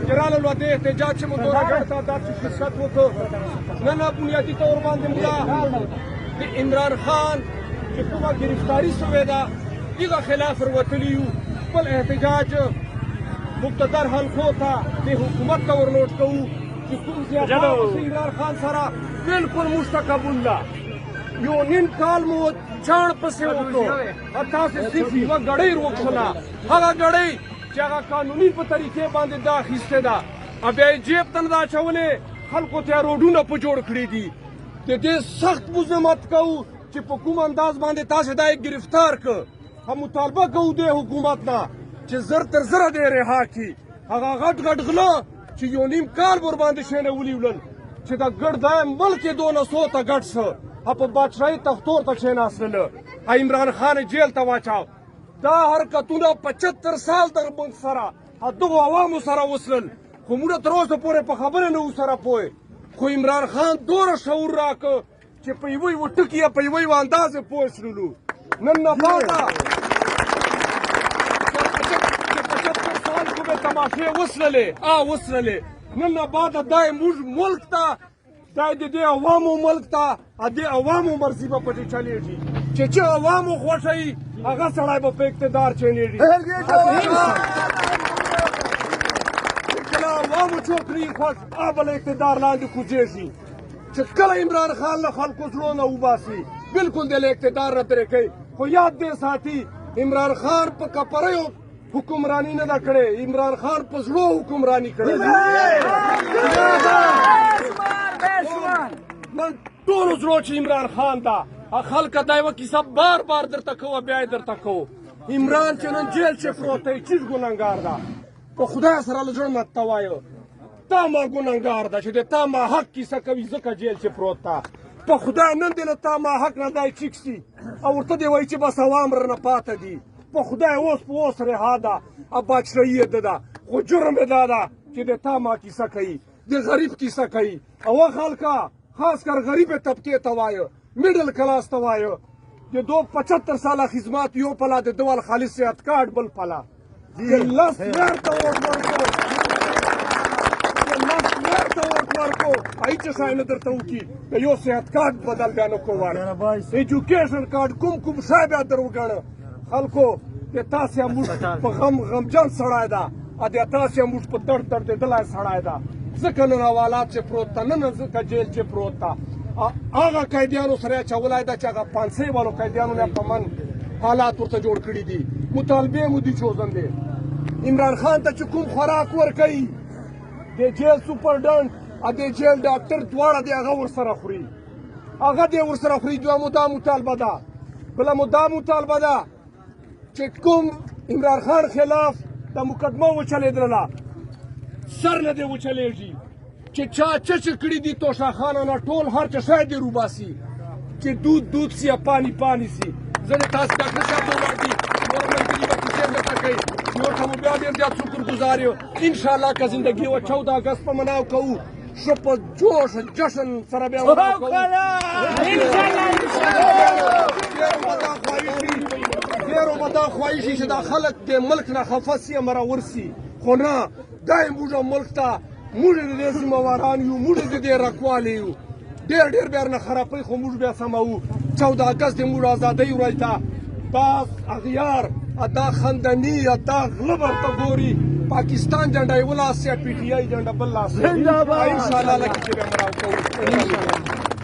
جرال له د احتجاج چې موږ ورته دا شرکت وکړ نه بنیادي تور باندې موږ د عمران خان چې کومه گرفتاری شوې ده دغه خلاف وروتلي یو خپل احتجاج مقتدر حلقو ته د حکومت ته ورلوټ کوو چې کوم زیاتوالی عمران خان سره بالکل موږ ته قبول ده یو نیم کال مو چاڼ پسې وکړو او تاسې صرف یوه ګړۍ روکړله هغه ګړۍ چې هغه قانوني په طریقې باندې دا اخیستې ده او بیا یې جیب ته نه ده اچولې خلکو ته یې روډونه په جوړ کړي دي د دې سخت مذمت کوو چې په کوم انداز باندې تاسې دا یې ګرفتار کړ او مطالبه کوو دې حکومت نه چې زر تر زره دې رها کړي هغه غټ غټ غله چې یو نیم کال ورباندې کښېنولي ولل چې د ګردای ملک یې دونه سو ته ګډ شه او په بادشاهي تختور ته کښېناستله عمران خان یې جیل ته واچاو دا حرکتونه 75 سال تر موږ سره دغو عوامو سره وسلل خو موږ تر اوسه پورې په خبره نه وو سره پوه خو عمران خان دومره شعور راکړ چې په یوه یوه ټکي یا په یوه یوه انداز یې پوه شولو نن نه بعده تماشې وسللې وسللې نن نه بعده دا یې موږ ملک ته دا یې د دې عوامو ملک ته د عوامو مرضي به پکې چلېږي چې عوامو خوښه وي هغه سړی به په اقتدار چلېږي چې کله عوامو څوک نه وي خوښ هغه به له اقتدار لاندې کوزېږي چې کله عمران خان له خلکو زړونه وباسي بلکل دې له اقتدار نه ترې کوي خو یاد دې ساتي عمران خان په کپریو حکمرانی نه ده کړې عمران خان په زړو حکمرانی کړې من ټولو زړو چې عمران خان ده خلکه دا یوه کیسه بار بار درته کوو بیا یې درته کوو عمران چې نن جیل چې پروت دی چیز ګنهګار ده په خدای سره له زړه نه ته وایو تا ما ګنهګار ده چې د تا ما حق کیسه کوي ځکه جیل چې پروت ده په خدای نن دې له تا ما حق نه دی چیک سي او ورته دې وایي چې بس عوام رانه پاته دي په خدای اوس په اوس رها ده او بادشاهي یې ده خو جرم یې دا ده چې د تا ما کیسه کوي د غریب کیسه کوي او خلکه خاص کر غریب طبقې ته وایه میډل کلاس ته وایه د دو 75 ساله خدمات یو پلا د دول خالص صحت کارت بل پلا لس میر ته ووټ ورکو هیڅ شی نه درته وکړي د یو صحت کارت بدل بیا نه کو غواړي ایجوکیشن کارت کوم شی بیا در وګڼه خلکو د تاسې موږ په غمجن سړی ده او د تاسې موږ په درد دردېدلی سړی ده ځکه نن حوالات چې پروت ته نن ځکه جیل چې پروت ته هغه قیدیانو سره یې اچولی ده چې هغه 500 والو قیدیانو نه په من حالات ورته جوړ کړي دي مطالبې مو دي چوزن دی عمران خان ته چې کوم خوراک ورکوي د جیل سوپرډنټ او د جیل ډاکټر دواړه دی هغه ورسره خوري دوه دا مطالبه ده بله دا مطالبه ده چې کوم عمران خان خلاف د مقدمه وچلېدله سر نه دی وچلېږي چې چا چچ کړي دي توشاخانه نه ټول هر څه شی دې روباسي چې دود سي یا پانی سي زه د تاسو ډاکټر صاحب ته ولاړ دي نور ملګري به کیسې درته کوي نور ته مو بیا ډېر زیات شکرګزار یو انشاءالله که زندګي وه 14 اګست په مناو کوو ښه په جوش جشن سره بیا مناو کوو ډېرو به دا خواهش وي چې دا خلک د ملک نه خفه سي یا مرور سي خو نه دا یې موږ ملک ته موږ د دې ذمهواران یو موږ د دې رکوالی یو ډېر بیا نه خرابوي خو موږ بیا سموو 14 اګست د موږ ازادۍ ورځ ده دا اغیار دا خندني دا غله ورته ګوري پاکستان جنډه یې ولاسي پی ټي آی جنډه بل لاسي انشاءالله لکه چې بیا مراو کوو